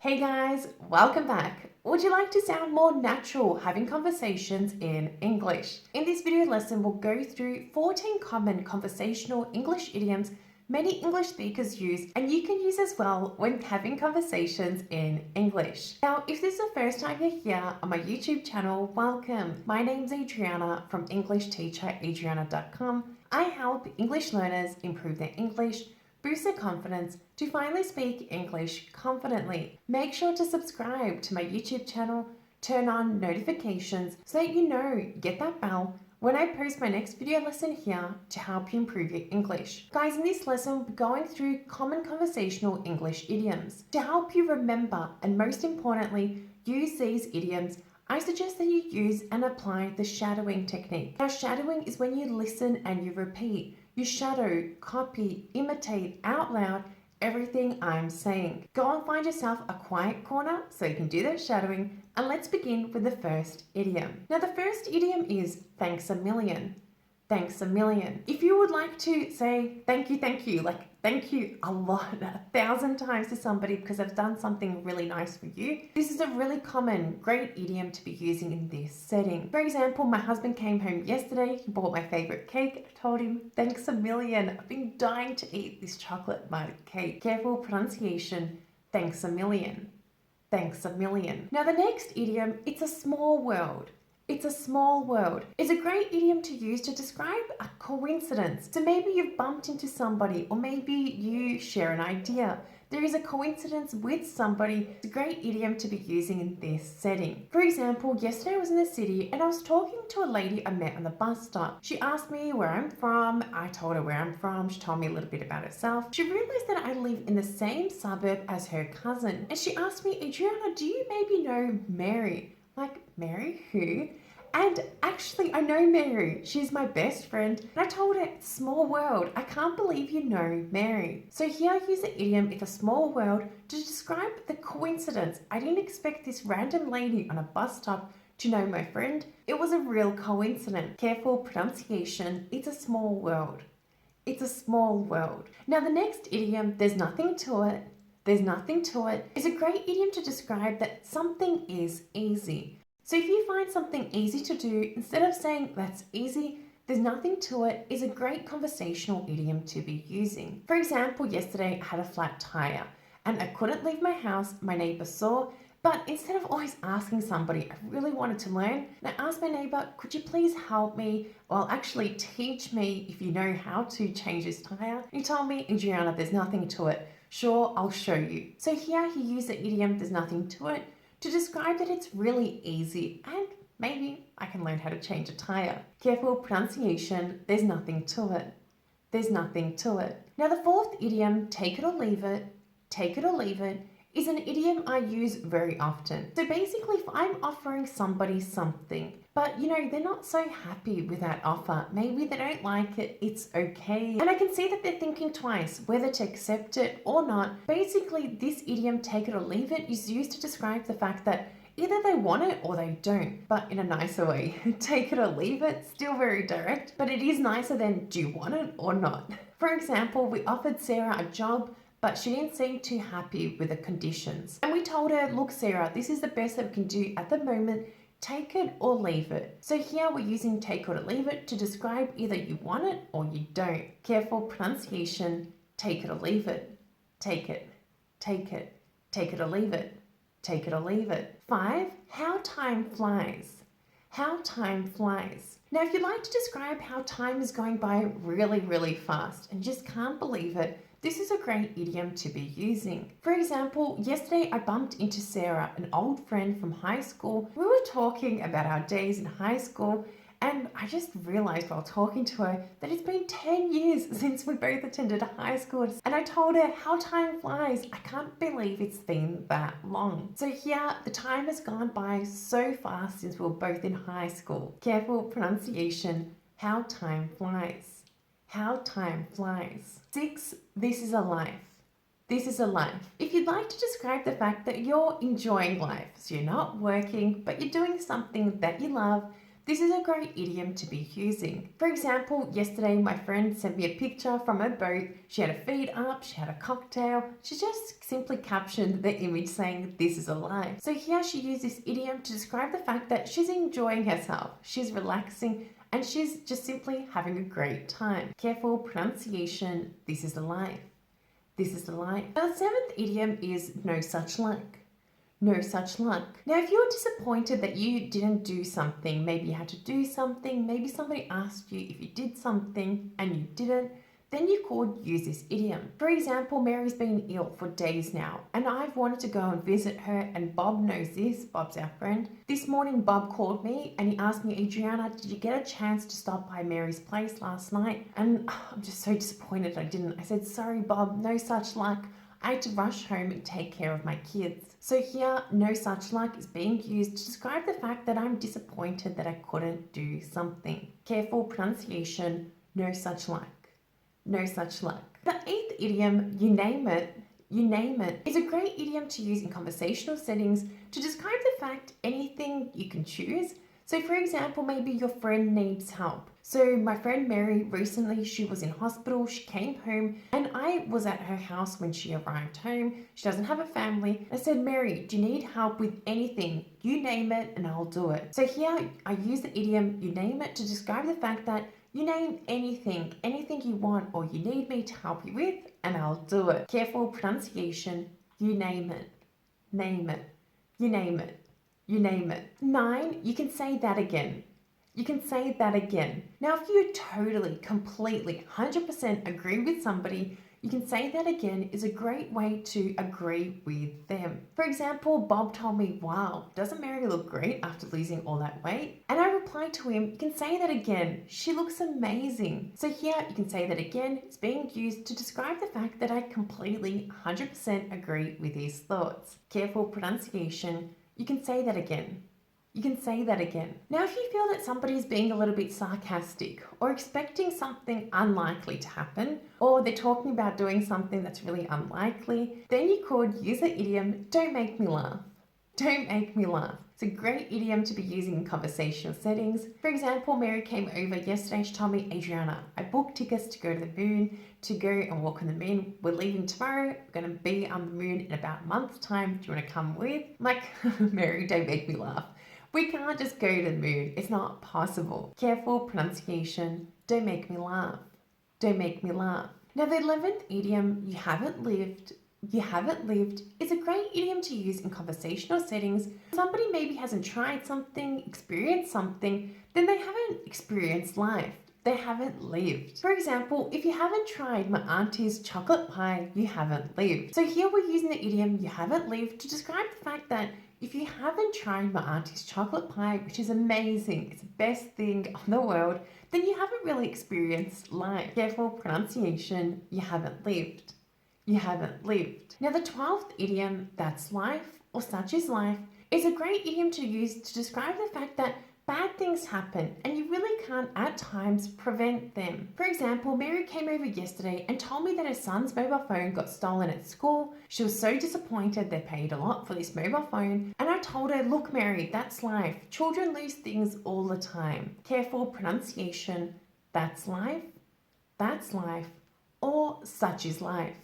Hey guys, welcome back. Would you like to sound more natural having conversations in English? In this video lesson, we'll go through 14 common conversational English idioms many English speakers use and you can use as well when having conversations in English. Now, if this is the first time you're here on my YouTube channel, welcome. My name's Adriana from EnglishTeacherAdriana.com. I help English learners improve their English, boost their confidence to finally speak English confidently. Make sure to subscribe to my YouTube channel, turn on notifications so that you get that bell when I post my next video lesson here to help you improve your English. Guys, in this lesson, we'll be going through common conversational English idioms. To help you remember and most importantly, use these idioms, I suggest that you use and apply the shadowing technique. Now, shadowing is when you listen and you repeat. You shadow, copy, imitate out loud everything I'm saying. Go and find yourself a quiet corner so you can do that shadowing, and let's begin with the first idiom. Now, the first idiom is thanks a million. Thanks a million. If you would like to say thank you, like thank you a lot, 1,000 times to somebody because they've done something really nice for you, this is a really common, great idiom to be using in this setting. For example, my husband came home yesterday, he bought my favorite cake. I told him, thanks a million. I've been dying to eat this chocolate mud cake. Careful pronunciation, thanks a million. Thanks a million. Now the next idiom, it's a small world. It's a small world. It's a great idiom to use to describe a coincidence. So maybe you've bumped into somebody, or maybe you share an idea. There is a coincidence with somebody. It's a great idiom to be using in this setting. For example, yesterday I was in the city and I was talking to a lady I met on the bus stop. She asked me where I'm from. I told her where I'm from. She told me a little bit about herself. She realized that I live in the same suburb as her cousin. And she asked me, Adriana, do you maybe know Mary? Like, Mary who? And actually, I know Mary. She's my best friend. And I told her, small world. I can't believe you know Mary. So here I use the idiom, it's a small world, to describe the coincidence. I didn't expect this random lady on a bus stop to know my friend. It was a real coincidence. Careful pronunciation. It's a small world. It's a small world. Now the next idiom, there's nothing to it. There's nothing to it. It's a great idiom to describe that something is easy. So if you find something easy to do, instead of saying that's easy, there's nothing to it, is a great conversational idiom to be using. For example, yesterday I had a flat tire and I couldn't leave my house. My neighbor saw, but instead of always asking somebody, I really wanted to learn. And I asked my neighbor, could you please help me? Well, actually teach me if you know how to change this tire. And he told me, Adriana, there's nothing to it. Sure, I'll show you. So here he used the idiom, there's nothing to it, to describe that it's really easy and maybe I can learn how to change a tire. Careful pronunciation, there's nothing to it. There's nothing to it. Now the fourth idiom, take it or leave it, is an idiom I use very often. So basically, if I'm offering somebody something, but they're not so happy with that offer, maybe they don't like it, it's okay. And I can see that they're thinking twice whether to accept it or not. Basically, this idiom, take it or leave it, is used to describe the fact that either they want it or they don't, but in a nicer way. Take it or leave it, still very direct, but it is nicer than do you want it or not. For example, we offered Sarah a job, but she didn't seem too happy with the conditions. And we told her, look, Sarah, this is the best that we can do at the moment. Take it or leave it. So here we're using take it or leave it to describe either you want it or you don't. Careful pronunciation, take it or leave it. Take it, take it, take it or leave it. Take it or leave it. 5, how time flies. How time flies. Now, if you'd like to describe how time is going by really, really fast and just can't believe it, this is a great idiom to be using. For example, yesterday I bumped into Sarah, an old friend from high school. We were talking about our days in high school, and I just realized while talking to her that it's been 10 years since we both attended high school. And I told her how time flies. I can't believe it's been that long. So here, the time has gone by so fast since we were both in high school. Careful pronunciation, how time flies. How time flies. 6, this is a life. This is a life. If you'd like to describe the fact that you're enjoying life, so you're not working, but you're doing something that you love, This is a great idiom to be using. For example, yesterday my friend sent me a picture from her boat. She had her feet up, she had a cocktail. She just simply captioned the image saying, "This is alive." So here she used this idiom to describe the fact that she's enjoying herself, she's relaxing, and she's just simply having a great time. Careful pronunciation, this is alive. This is alive. Now the seventh idiom is no such luck. No such luck. Now, if you're disappointed that you didn't do something, maybe you had to do something, maybe somebody asked you if you did something and you didn't, then you could use this idiom. For example, Mary's been ill for days now, and I've wanted to go and visit her, and Bob knows this. Bob's our friend. This morning, Bob called me and he asked me, "Adriana, did you get a chance to stop by Mary's place last night?" And I'm just so disappointed I didn't. I said, "Sorry, Bob, no such luck. I had to rush home and take care of my kids." So here, no such luck is being used to describe the fact that I'm disappointed that I couldn't do something. Careful pronunciation, no such luck. No such luck. The eighth idiom, you name it, is a great idiom to use in conversational settings to describe the fact anything you can choose. So for example, maybe your friend needs help. So my friend Mary, recently she was in hospital, she came home and I was at her house when she arrived home. She doesn't have a family. I said, "Mary, do you need help with anything? You name it and I'll do it." So here I use the idiom, you name it, to describe the fact that you name anything you want or you need me to help you with and I'll do it. Careful pronunciation, you name it, name it, you name it. You name it. 9, you can say that again. You can say that again. Now, if you totally, completely, 100% agree with somebody, you can say that again is a great way to agree with them. For example, Bob told me, "Wow, doesn't Mary look great after losing all that weight?" And I replied to him, "You can say that again. She looks amazing." So here you can say that again. It's being used to describe the fact that I completely, 100% agree with his thoughts. Careful pronunciation. You can say that again. You can say that again. Now, if you feel that somebody is being a little bit sarcastic or expecting something unlikely to happen, or they're talking about doing something that's really unlikely, then you could use the idiom, "Don't make me laugh." Don't make me laugh. It's a great idiom to be using in conversational settings. For example, Mary came over yesterday. She told me, "Adriana, I booked tickets to go to the moon, to go and walk on the moon. We're leaving tomorrow. We're going to be on the moon in about a month's time. Do you want to come with?" I'm like, "Mary, don't make me laugh. We can't just go to the moon. It's not possible." Careful pronunciation. Don't make me laugh. Don't make me laugh. Now, the 11th idiom, you haven't lived, is a great idiom to use in conversational settings. Somebody maybe hasn't tried something, experienced something, then they haven't experienced life. They haven't lived. For example, if you haven't tried my auntie's chocolate pie, you haven't lived. So here we're using the idiom, you haven't lived, to describe the fact that if you haven't tried my auntie's chocolate pie, which is amazing, it's the best thing on the world, then you haven't really experienced life. Careful pronunciation, you haven't lived. You haven't lived. Now the 12th idiom, that's life or such is life, is a great idiom to use to describe the fact that bad things happen and you really can't at times prevent them. For example, Mary came over yesterday and told me that her son's mobile phone got stolen at school. She was so disappointed. They paid a lot for this mobile phone. And I told her, "Look, Mary, that's life. Children lose things all the time." Careful pronunciation, that's life, or such is life.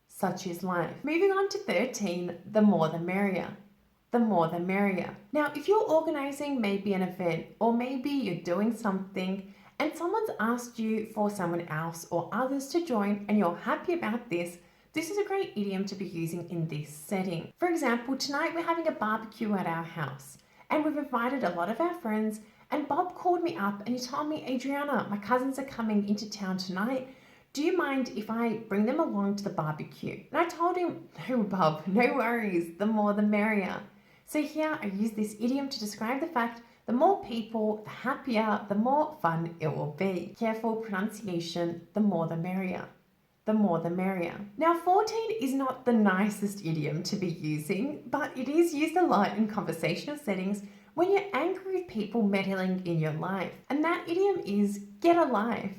Such is life. Moving on to 13, the more the merrier. The more the merrier. Now, if you're organizing maybe an event or maybe you're doing something and someone's asked you for someone else or others to join and you're happy about this, this is a great idiom to be using in this setting. For example, tonight we're having a barbecue at our house and we've invited a lot of our friends, and Bob called me up and he told me, "Adriana, my cousins are coming into town tonight. Do you mind if I bring them along to the barbecue?" And I told him, "No, Bob, no worries. The more the merrier." So here I use this idiom to describe the fact the more people, the happier, the more fun it will be. Careful pronunciation, the more the merrier. The more the merrier. Now 14 is not the nicest idiom to be using, but it is used a lot in conversational settings when you're angry with people meddling in your life. And that idiom is get a life.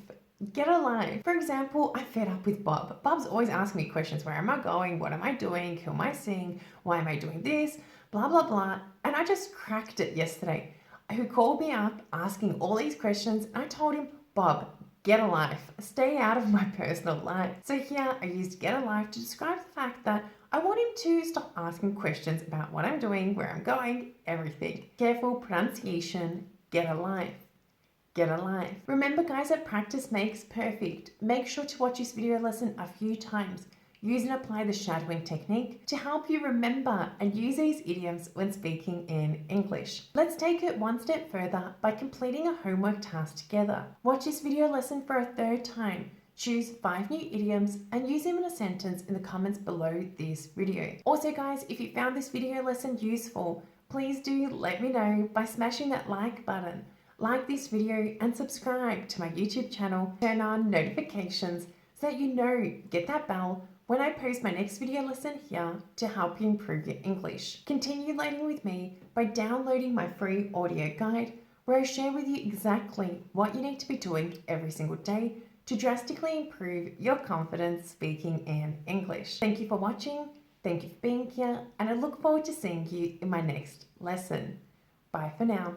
Get a life. For example, I'm fed up with Bob. Bob's always asking me questions. Where am I going? What am I doing? Who am I seeing? Why am I doing this? Blah, blah, blah. And I just cracked it yesterday. who called me up asking all these questions, and I told him, Bob, get a life. Stay out of my personal life. So here I used get a life to describe the fact that I want him to stop asking questions about what I'm doing, where I'm going, everything. Careful pronunciation, get a life. Get a life. Remember guys that practice makes perfect. Make sure to watch this video lesson a few times. Use and apply the shadowing technique to help you remember and use these idioms when speaking in English. Let's take it one step further by completing a homework task together. Watch this video lesson for a third time. Choose 5 new idioms and use them in a sentence in the comments below this video. Also guys, if you found this video lesson useful, please do let me know by smashing that like button. Like this video and subscribe to my YouTube channel. Turn on notifications so that you know, get that bell when I post my next video lesson here to help you improve your English. Continue learning with me by downloading my free audio guide where I share with you exactly what you need to be doing every single day to drastically improve your confidence speaking in English. Thank you for watching, thank you for being here, and I look forward to seeing you in my next lesson. Bye for now.